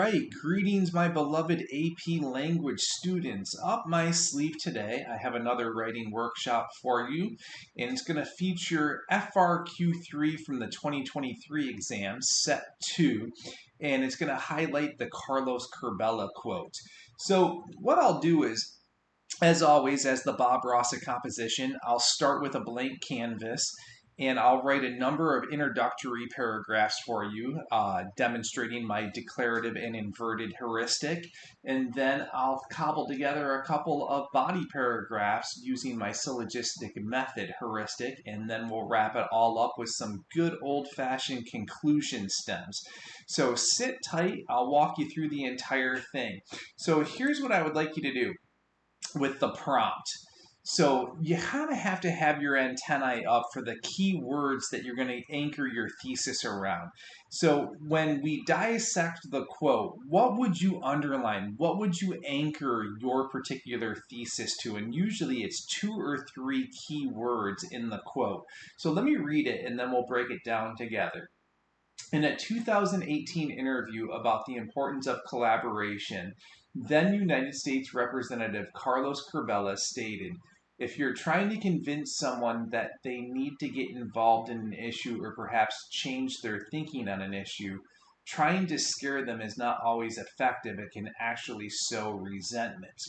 right, greetings my beloved AP language students. Up my sleeve today, I have another writing workshop for you, and it's going to feature FRQ3 from the 2023 exam, set 2, and it's going to highlight the Carlos Curbelo quote. So what I'll do is, as always, as the Bob Ross composition, I'll start with a blank canvas and I'll write a number of introductory paragraphs for you, demonstrating my declarative and inverted heuristic. And then I'll cobble together a couple of body paragraphs using my syllogistic method, heuristic, and then we'll wrap it all up with some good old-fashioned conclusion stems. So sit tight, I'll walk you through the entire thing. So here's what I would like you to do with the prompt. So you kind of have to have your antennae up for the key words that you're going to anchor your thesis around. So when we dissect the quote, what would you underline? What would you anchor your particular thesis to? And usually it's 2 or 3 key words in the quote. So let me read it and then we'll break it down together. In a 2018 interview about the importance of collaboration, then United States Representative Carlos Curbelo stated, "If you're trying to convince someone that they need to get involved in an issue or perhaps change their thinking on an issue, trying to scare them is not always effective. It can actually sow resentment."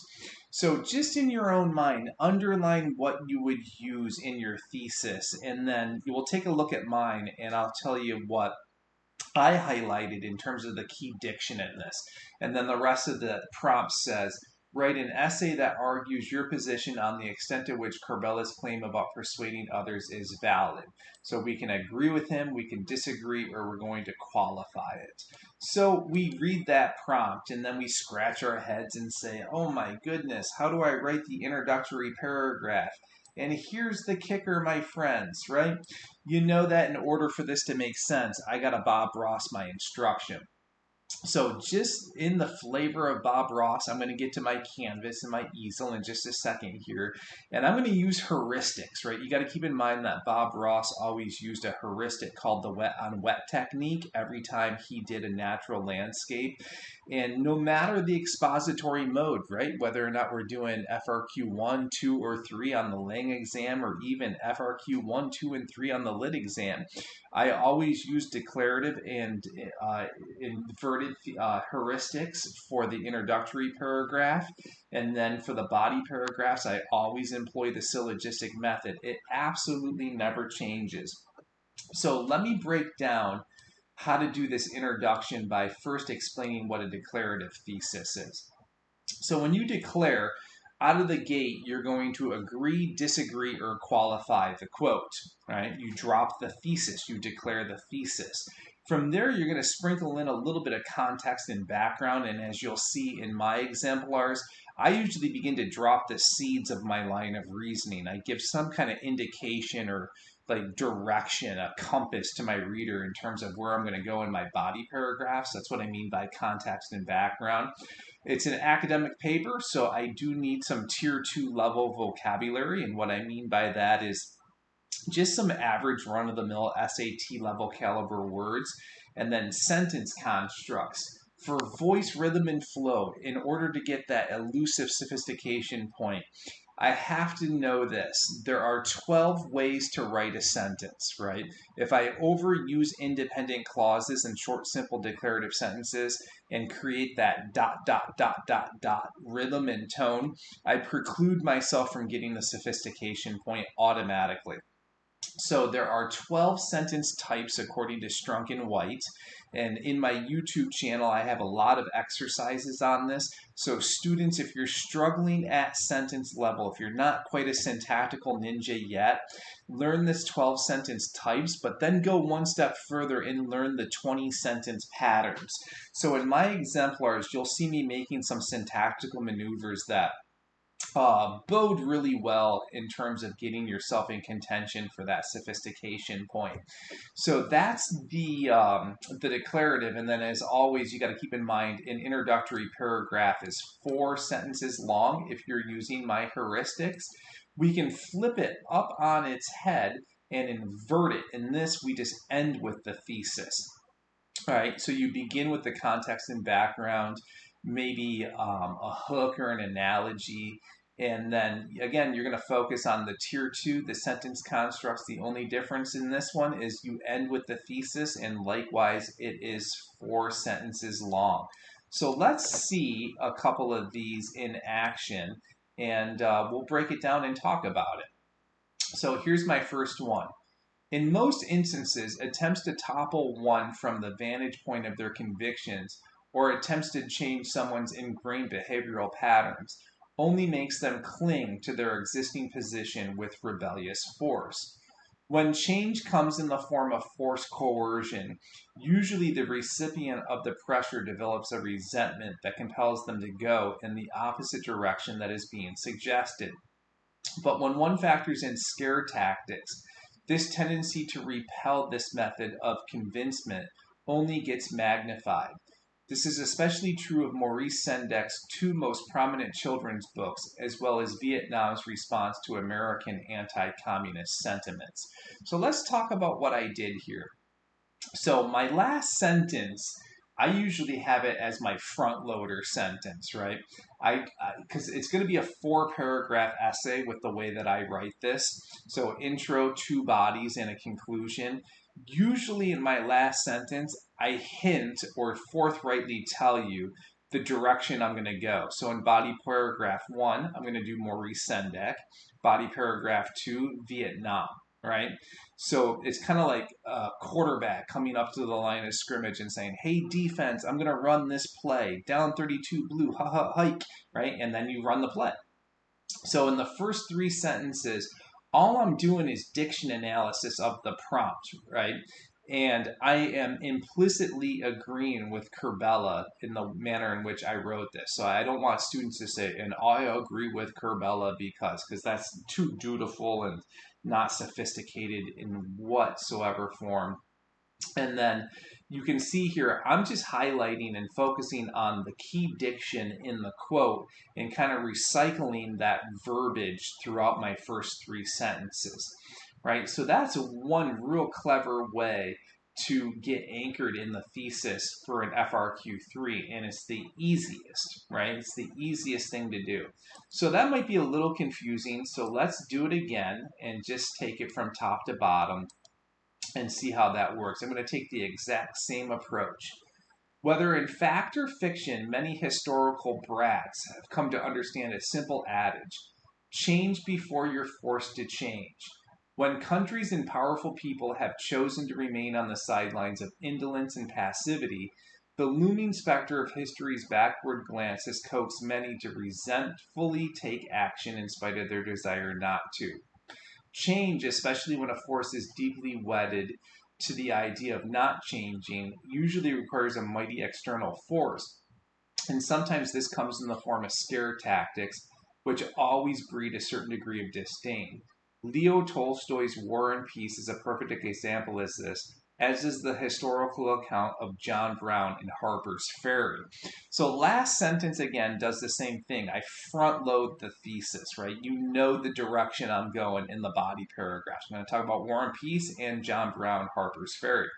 So just in your own mind, underline what you would use in your thesis, and then you will take a look at mine and I'll tell you what I highlighted in terms of the key diction in this. And then the rest of the prompt says, write an essay that argues your position on the extent to which Curbelo's claim about persuading others is valid. So we can agree with him, we can disagree, or we're going to qualify it. So we read that prompt and then we scratch our heads and say, oh my goodness, how do I write the introductory paragraph? And here's the kicker, my friends, right? You know that in order for this to make sense, I got to Bob Ross my instruction. So just in the flavor of Bob Ross, I'm going to get to my canvas and my easel in just a second here. And I'm going to use heuristics, right? You got to keep in mind that Bob Ross always used a heuristic called the wet on wet technique every time he did a natural landscape. And no matter the expository mode, right, whether or not we're doing FRQ 1, 2, or 3 on the Lang exam, or even FRQ 1, 2, and 3 on the lit exam, I always use declarative and inverted heuristics for the introductory paragraph. And then for the body paragraphs, I always employ the syllogistic method. It absolutely never changes. So let me break down how to do this introduction by first explaining what a declarative thesis is. So when you declare, out of the gate, you're going to agree, disagree, or qualify the quote, right? You drop the thesis, you declare the thesis. From there, you're going to sprinkle in a little bit of context and background, and as you'll see in my exemplars, I usually begin to drop the seeds of my line of reasoning. I give some kind of indication or like direction, a compass to my reader in terms of where I'm going to go in my body paragraphs. That's what I mean by context and background. It's an academic paper, so I do need some tier 2 level vocabulary, and what I mean by that is just some average run-of-the-mill SAT level caliber words, and then sentence constructs for voice, rhythm, and flow. In order to get that elusive sophistication point, I have to know this. There are 12 ways to write a sentence, right? If I overuse independent clauses and short, simple declarative sentences and create that ... rhythm and tone, I preclude myself from getting the sophistication point automatically. So there are 12 sentence types according to Strunk and White. And in my YouTube channel, I have a lot of exercises on this. So students, if you're struggling at sentence level, if you're not quite a syntactical ninja yet, learn this 12 sentence types, but then go one step further and learn the 20 sentence patterns. So in my exemplars, you'll see me making some syntactical maneuvers that bode really well in terms of getting yourself in contention for that sophistication point. So that's the declarative, and then as always, you got to keep in mind an introductory paragraph is 4 sentences long if you're using my heuristics. We can flip it up on its head and invert it. In this, we just end with the thesis. All right, so you begin with the context and background, maybe a hook or an analogy, and then again, you're going to focus on the tier two, the sentence constructs. The only difference in this one is you end with the thesis, and likewise, it is 4 sentences long. So let's see a couple of these in action, and we'll break it down and talk about it. So here's my first one. In most instances, attempts to topple one from the vantage point of their convictions or attempts to change someone's ingrained behavioral patterns only makes them cling to their existing position with rebellious force. When change comes in the form of forced coercion, usually the recipient of the pressure develops a resentment that compels them to go in the opposite direction that is being suggested. But when one factors in scare tactics, this tendency to repel this method of convincement only gets magnified. This is especially true of Maurice Sendek's 2 most prominent children's books, as well as Vietnam's response to American anti-communist sentiments. So let's talk about what I did here. So my last sentence, I usually have it as my front loader sentence, right? Because it's going to be a 4-paragraph essay with the way that I write this. So intro, 2 bodies, and a conclusion. Usually in my last sentence, I hint or forthrightly tell you the direction I'm going to go. So in body paragraph 1, I'm going to do Maurice Sendek. Body paragraph 2, Vietnam, right? So it's kind of like a quarterback coming up to the line of scrimmage and saying, hey, defense, I'm going to run this play. Down 32 blue, ha ha, hike, right? And then you run the play. So in the first 3 sentences, all I'm doing is diction analysis of the prompt, right? And I am implicitly agreeing with Curbelo in the manner in which I wrote this. So I don't want students to say, and I agree with Curbelo because that's too dutiful and not sophisticated in whatsoever form. And then you can see here, I'm just highlighting and focusing on the key diction in the quote and kind of recycling that verbiage throughout my first 3 sentences, right? So that's one real clever way to get anchored in the thesis for an FRQ3, and it's the easiest, right? It's the easiest thing to do. So that might be a little confusing, so let's do it again and just take it from top to bottom and see how that works. I'm going to take the exact same approach. Whether in fact or fiction, many historical brats have come to understand a simple adage: change before you're forced to change. When countries and powerful people have chosen to remain on the sidelines of indolence and passivity, the looming specter of history's backward glance has coaxed many to resentfully take action in spite of their desire not to. Change, especially when a force is deeply wedded to the idea of not changing, usually requires a mighty external force. And sometimes this comes in the form of scare tactics, which always breed a certain degree of disdain. Leo Tolstoy's War and Peace is a perfect example of this, as is the historical account of John Brown in Harper's Ferry. So last sentence again does the same thing. I front load the thesis, right? You know the direction I'm going in the body paragraphs. I'm going to talk about War and Peace and John Brown, Harper's Ferry.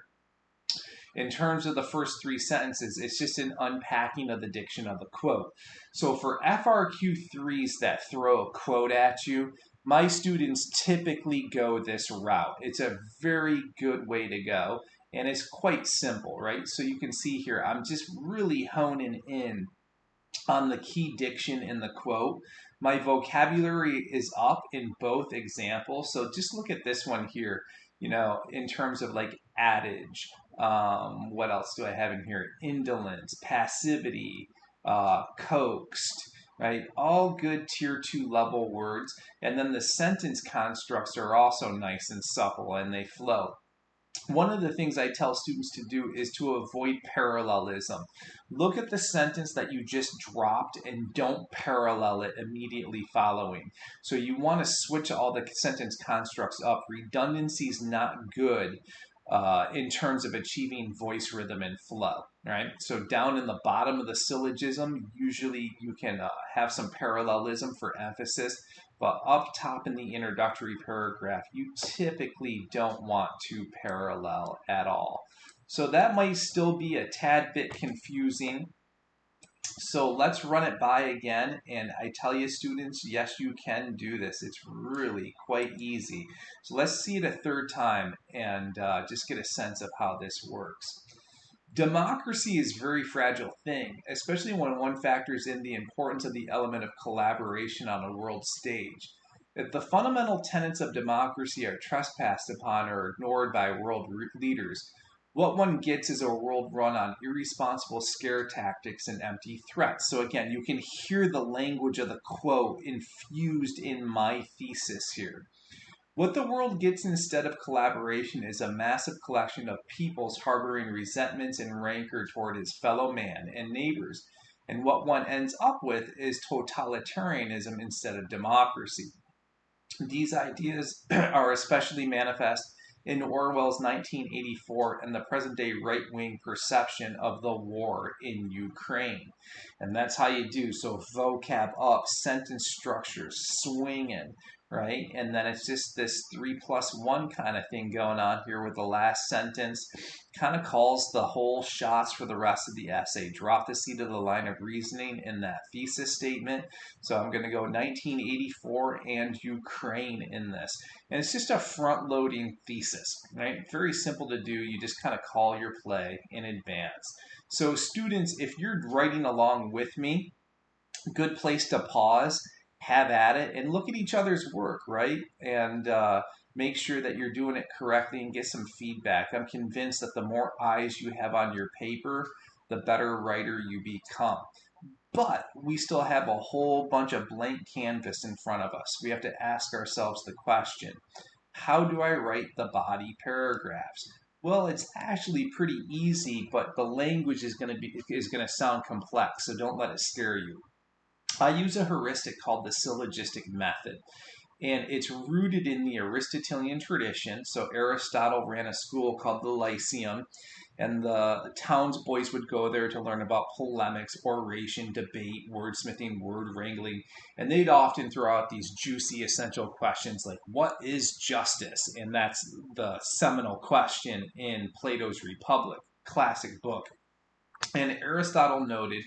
In terms of the first 3 sentences, it's just an unpacking of the diction of the quote. So for FRQ3s that throw a quote at you, my students typically go this route. It's a very good way to go, and it's quite simple, right? So you can see here, I'm just really honing in on the key diction in the quote. My vocabulary is up in both examples, so just look at this one here, in terms of like adage. What else do I have in here? Indolence, passivity, coaxed, right? All good tier 2 level words. And then the sentence constructs are also nice and supple and they flow. One of the things I tell students to do is to avoid parallelism. Look at the sentence that you just dropped and don't parallel it immediately following. So you want to switch all the sentence constructs up. Redundancy is not good in terms of achieving voice rhythm and flow, right? So down in the bottom of the syllogism, usually you can have some parallelism for emphasis, but up top in the introductory paragraph, you typically don't want to parallel at all. So that might still be a tad bit confusing. So let's run it by again, and I tell you students, yes, you can do this. It's really quite easy. So let's see it a third time and just get a sense of how this works. Democracy is a very fragile thing, especially when one factors in the importance of the element of collaboration on a world stage. If the fundamental tenets of democracy are trespassed upon or ignored by world leaders, what one gets is a world run on irresponsible scare tactics and empty threats. So again, you can hear the language of the quote infused in my thesis here. What the world gets instead of collaboration is a massive collection of peoples harboring resentments and rancor toward his fellow man and neighbors. And what one ends up with is totalitarianism instead of democracy. These ideas are especially manifest in Orwell's 1984 and the present day right wing perception of the war in Ukraine. And that's how you do. So, vocab up, sentence structure, swinging, right? And then it's just this 3+1 kind of thing going on here with the last sentence. Kind of calls the whole shots for the rest of the essay. Drop the seat of the line of reasoning in that thesis statement. So I'm going to go 1984 and Ukraine in this. And it's just a front-loading thesis, right? Very simple to do. You just kind of call your play in advance. So students, if you're writing along with me, good place to pause, have at it, and look at each other's work, right? And make sure that you're doing it correctly and get some feedback. I'm convinced that the more eyes you have on your paper, the better writer you become. But we still have a whole bunch of blank canvas in front of us. We have to ask ourselves the question, how do I write the body paragraphs? Well, it's actually pretty easy, but the language is going to sound complex, so don't let it scare you. I use a heuristic called the syllogistic method, and it's rooted in the Aristotelian tradition. So Aristotle ran a school called the Lyceum, and the townsboys would go there to learn about polemics, oration, debate, wordsmithing, word wrangling, and they'd often throw out these juicy essential questions like, what is justice? And that's the seminal question in Plato's Republic, classic book. And Aristotle noted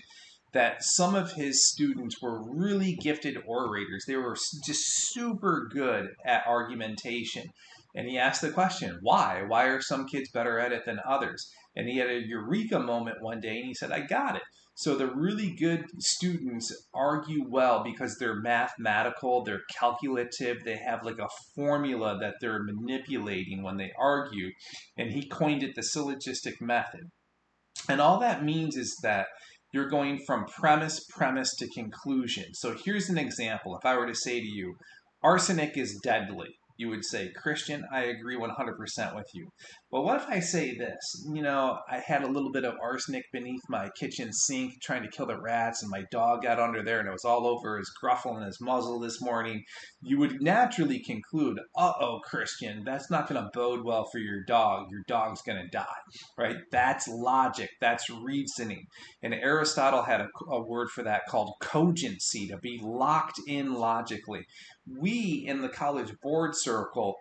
that some of his students were really gifted orators. They were just super good at argumentation. And he asked the question, why? Why are some kids better at it than others? And he had a eureka moment one day and he said, I got it. So the really good students argue well because they're mathematical, they're calculative, they have like a formula that they're manipulating when they argue. And he coined it the syllogistic method. And all that means is that you're going from premise to conclusion. So here's an example. If I were to say to you, arsenic is deadly, you would say, Kristian, I agree 100% with you. But what if I say this? I had a little bit of arsenic beneath my kitchen sink trying to kill the rats, and my dog got under there and it was all over his gruffle and his muzzle this morning. You would naturally conclude, uh-oh, Kristian, that's not going to bode well for your dog. Your dog's going to die, right? That's logic. That's reasoning. And Aristotle had a word for that called cogency, to be locked in logically. We in the college board circle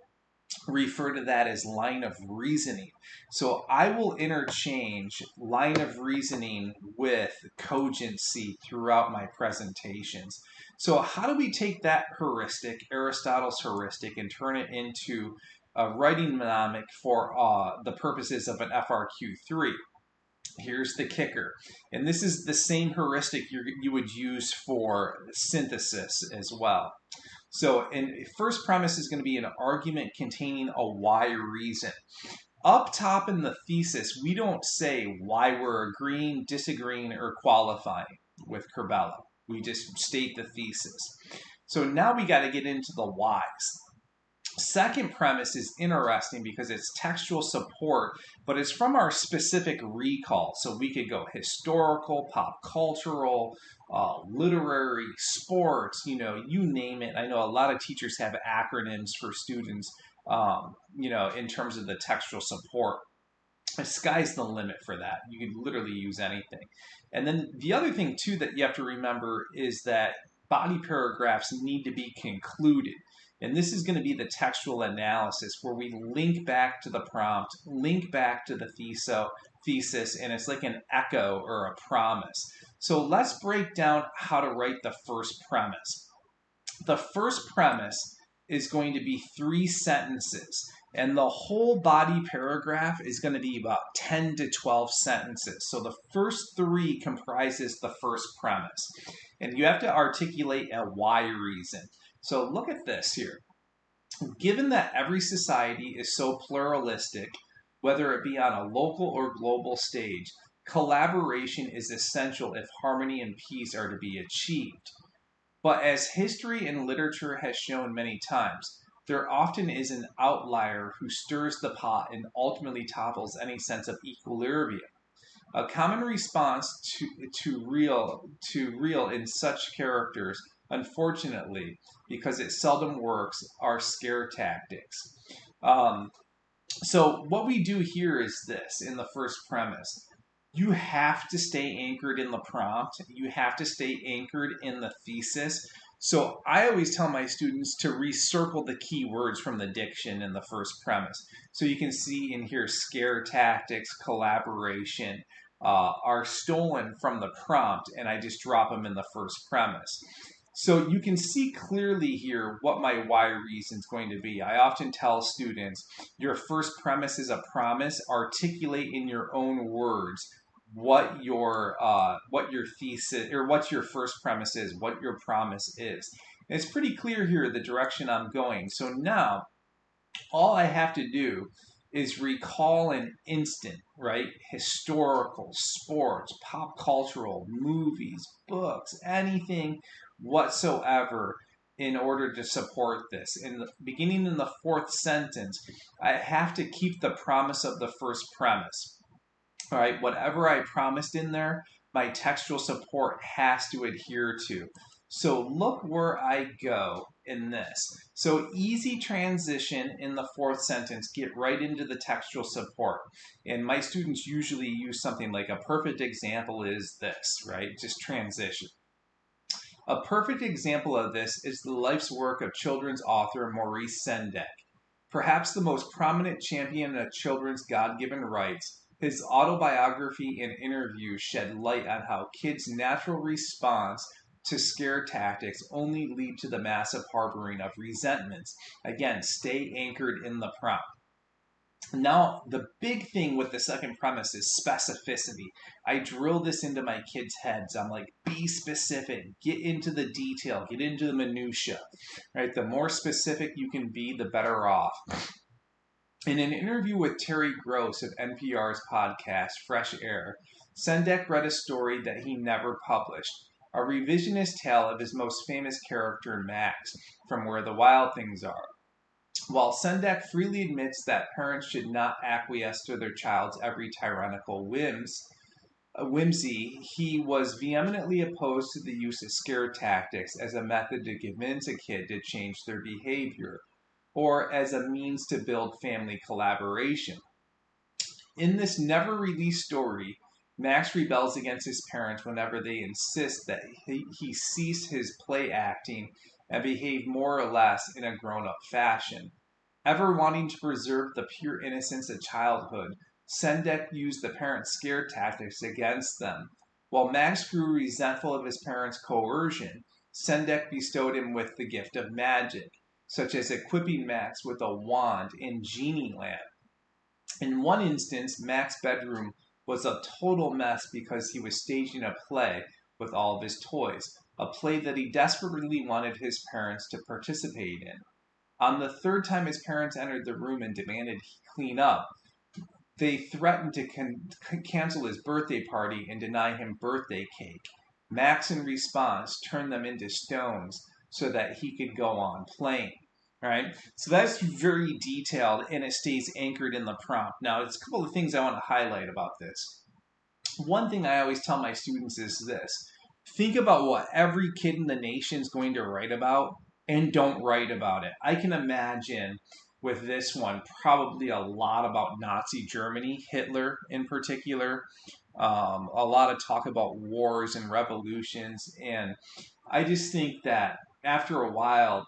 refer to that as line of reasoning. So I will interchange line of reasoning with cogency throughout my presentations. So how do we take that heuristic, Aristotle's heuristic, and turn it into a writing mnemonic for the purposes of an FRQ3? Here's the kicker. And this is the same heuristic you would use for synthesis as well. So, first premise is going to be an argument containing a why reason. Up top in the thesis, we don't say why we're agreeing, disagreeing, or qualifying with Curbelo. We just state the thesis. So now we got to get into the whys. Second premise is interesting because it's textual support, but it's from our specific recall. So we could go historical, pop cultural, literary, sports, you name it. I know a lot of teachers have acronyms for students, in terms of the textual support. The sky's the limit for that. You could literally use anything. And then the other thing, too, that you have to remember is that body paragraphs need to be concluded. And this is going to be the textual analysis where we link back to the prompt, link back to the thesis, and it's like an echo or a promise. So let's break down how to write the first premise. The first premise is going to be 3 sentences, and the whole body paragraph is going to be about 10 to 12 sentences. So the first 3 comprises the first premise, and you have to articulate a why reason. So look at this here. Given that every society is so pluralistic, whether it be on a local or global stage, collaboration is essential if harmony and peace are to be achieved. But as history and literature has shown many times, there often is an outlier who stirs the pot and ultimately topples any sense of equilibrium. A common response to real in such characters, unfortunately, because it seldom works, are scare tactics. So what we do here is this in the first premise. You have to stay anchored in the prompt. You have to stay anchored in the thesis. So I always tell my students to recircle the key words from the diction in the first premise. So you can see in here scare tactics, collaboration are stolen from the prompt, and I just drop them in the first premise. So you can see clearly here what my why reason is going to be. I often tell students, your first premise is a promise. Articulate in your own words what your thesis or what your first premise is, what your promise is. And it's pretty clear here the direction I'm going. So now all I have to do is recall an instant, right? Historical, sports, pop cultural, movies, books, anything whatsoever in order to support this. Beginning in the 4th sentence, I have to keep the promise of the first premise. All right, whatever I promised in there, my textual support has to adhere to. So look where I go in this. So easy transition in the 4th sentence, get right into the textual support. And my students usually use something like a perfect example is this, right? Just transition. A perfect example of this is the life's work of children's author Maurice Sendak. Perhaps the most prominent champion of children's God-given rights, his autobiography and interviews shed light on how kids' natural response to scare tactics only lead to the massive harboring of resentments. Again, stay anchored in the prompt. Now, the big thing with the second premise is specificity. I drill this into my kids' heads. I'm like, be specific, get into the detail, get into the minutia. Right? The more specific you can be, the better off. In an interview with Terry Gross of NPR's podcast, Fresh Air, Sendak read a story that he never published, a revisionist tale of his most famous character, Max, from Where the Wild Things Are. While Sendak freely admits that parents should not acquiesce to their child's every tyrannical whimsy, he was vehemently opposed to the use of scare tactics as a method to convince a kid to change their behavior, or as a means to build family collaboration. In this never-released story, Max rebels against his parents whenever they insist that he cease his play acting and behave more or less in a grown-up fashion. Ever wanting to preserve the pure innocence of childhood, Sendak used the parents' scare tactics against them. While Max grew resentful of his parents' coercion, Sendak bestowed him with the gift of magic, such as equipping Max with a wand in Genie Land. In one instance, Max's bedroom was a total mess because he was staging a play with all of his toys, a play that he desperately wanted his parents to participate in. On the 3rd time his parents entered the room and demanded he clean up, they threatened to cancel his birthday party and deny him birthday cake. Max, in response, turned them into stones so that he could go on playing. Right? So that's very detailed, and it stays anchored in the prompt. Now, there's a couple of things I want to highlight about this. One thing I always tell my students is this. Think about what every kid in the nation is going to write about, and don't write about it. I can imagine with this one probably a lot about Nazi Germany, Hitler in particular, a lot of talk about wars and revolutions, and I just think that after a while,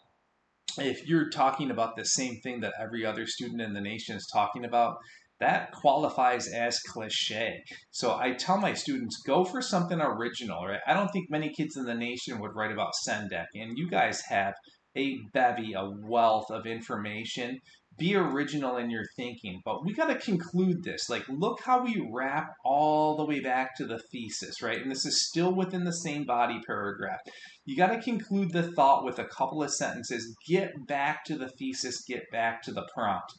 if you're talking about the same thing that every other student in the nation is talking about, that qualifies as cliche. So I tell my students, go for something original, right? I don't think many kids in the nation would write about Sendek, and you guys have a bevy, a wealth of information. Be original in your thinking, but we got to conclude this. Like, look how we wrap all the way back to the thesis, right? And this is still within the same body paragraph. You got to conclude the thought with a couple of sentences, get back to the thesis, get back to the prompt.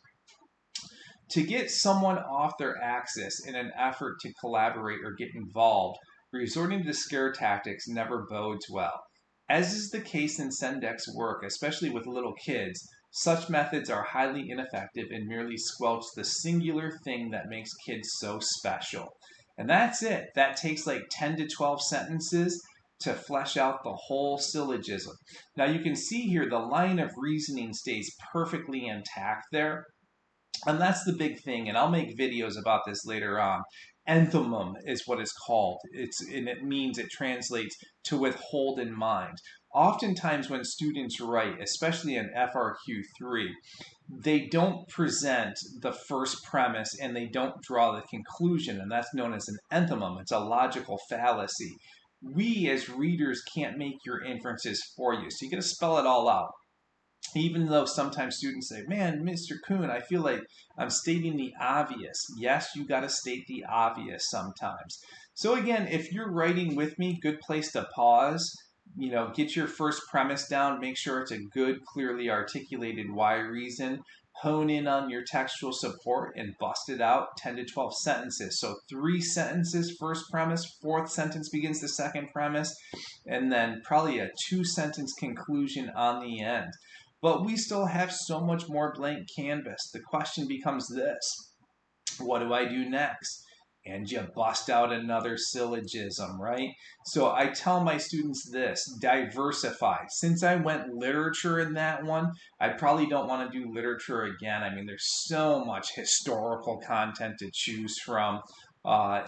To get someone off their axis in an effort to collaborate or get involved, resorting to scare tactics never bodes well. As is the case in Sendek's work, especially with little kids, such methods are highly ineffective and merely squelch the singular thing that makes kids so special. And that's it. That takes like 10 to 12 sentences to flesh out the whole syllogism. Now you can see here the line of reasoning stays perfectly intact there. And that's the big thing, and I'll make videos about this later on. Enthymem is what it's called. And it translates to withhold in mind. Oftentimes when students write, especially in FRQ3, they don't present the first premise and they don't draw the conclusion, and that's known as an enthymem. It's a logical fallacy. We as readers can't make your inferences for you, so you got to spell it all out. Even though sometimes students say, man, Mr. Kuhn, I feel like I'm stating the obvious. Yes, you got to state the obvious sometimes. So again, if you're writing with me, good place to pause. Get your first premise down. Make sure it's a good, clearly articulated why reason. Hone in on your textual support and bust it out 10 to 12 sentences. So 3 sentences, first premise, 4th sentence begins the second premise, and then probably a 2-sentence conclusion on the end. But we still have so much more blank canvas. The question becomes this: what do I do next? And you bust out another syllogism, right? So I tell my students this: diversify. Since I went literature in that one, I probably don't want to do literature again. I mean, there's so much historical content to choose from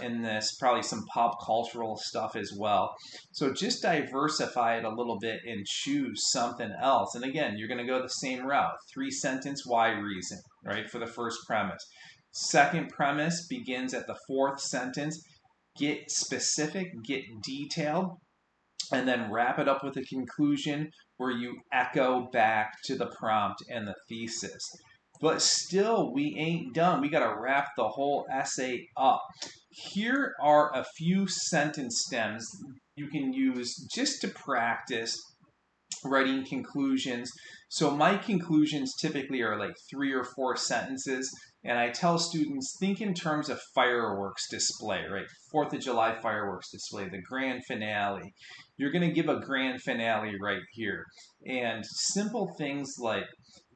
in this, probably some pop cultural stuff as well. So just diversify it a little bit and choose something else. And again, you're going to go the same route. 3-sentence why reason, right, for the first premise. Second premise begins at the 4th sentence. Get specific, get detailed, and then wrap it up with a conclusion where you echo back to the prompt and the thesis. But still, we ain't done. We got to wrap the whole essay up. Here are a few sentence stems you can use just to practice writing conclusions. So my conclusions typically are like 3 or 4 sentences, and I tell students, think in terms of fireworks display, right? 4th of July fireworks display, the grand finale. You're going to give a grand finale right here. And simple things like,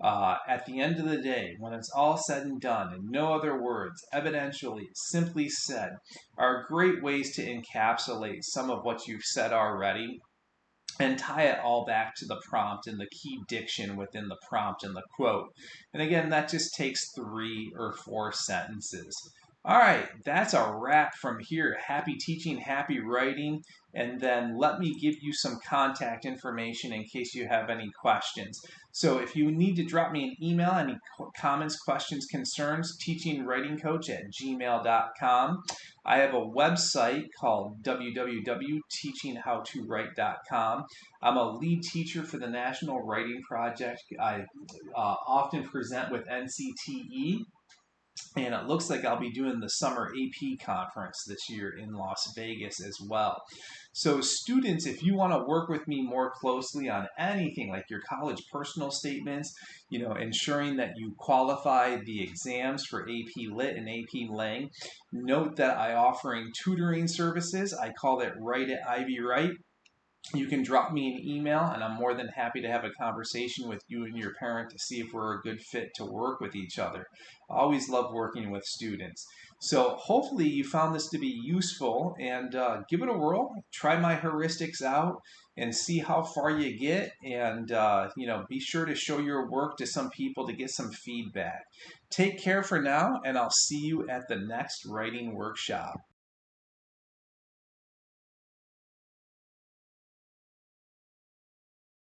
at the end of the day, when it's all said and done, in no other words, evidentially, simply said, are great ways to encapsulate some of what you've said already and tie it all back to the prompt and the key diction within the prompt and the quote. And again, that just takes 3 or 4 sentences. All right, that's a wrap from here. Happy teaching, happy writing, and then let me give you some contact information in case you have any questions. So if you need to drop me an email, any comments, questions, concerns, teachingwritingcoach@gmail.com. I have a website called www.teachinghowtowrite.com. I'm a lead teacher for the National Writing Project. I often present with NCTE. And it looks like I'll be doing the summer AP conference this year in Las Vegas as well. So students, if you want to work with me more closely on anything like your college personal statements, ensuring that you qualify the exams for AP Lit and AP Lang, note that I'm offering tutoring services. I call it Write at Ivy Write. You can drop me an email, and I'm more than happy to have a conversation with you and your parent to see if we're a good fit to work with each other. I always love working with students. So hopefully you found this to be useful, and give it a whirl. Try my heuristics out and see how far you get, and be sure to show your work to some people to get some feedback. Take care for now, and I'll see you at the next writing workshop.